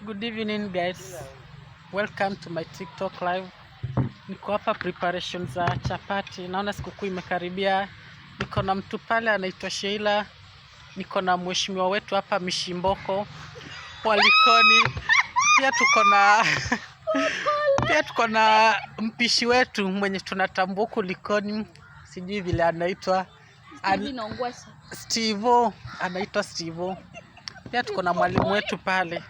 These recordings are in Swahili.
Good evening guys, welcome to my TikTok live. Niko hapa preparation za chapati, naona sikukuu imekaribia. Niko na mtu pale anaitwa Sheila, niko na mheshimiwa wetu hapa Mishimboko Walikoni, pia tuko na mpishi wetu mwenye tunatambua huku Likoni, sijui vile anaitwa Steve, anaitwa Steve. Pia tuko na mwalimu wetu pale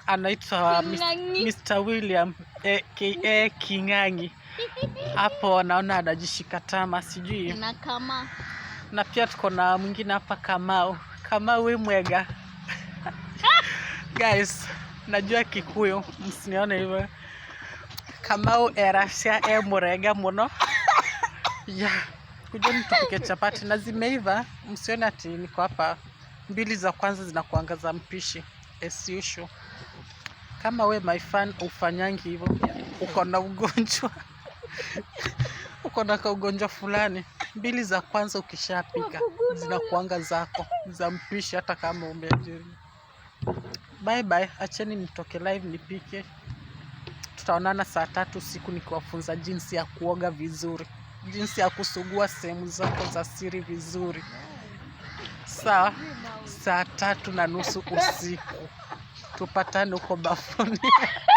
anaitwa Mr. William aka Kingangi. Hapo naona anajishika tama sijui. Na pia tuko na mwingine hapa Kamau we mwega. Guys, najua Kikuyu, msinione hivyo. Kamau erasia murega muno. Kujeni tupike chapati na zimeiva, msione ati niko hapa. Mbili za kwanza zinakuanga za mpishi as usual. Kama we my fan ufanyangi hivyo, uko na ugonjwa uko na ugonjwa fulani, mbili za kwanza ukishapika zinakuanga zako za mpishi hata kama umeajiri. Bye bye, acheni nitoke live nipike. Tutaonana saa 3 usiku nikiwafunza jinsi ya kuoga vizuri, jinsi ya kusugua sehemu zako za siri vizuri. Saa 3:30 usiku tupatane huko bafuni.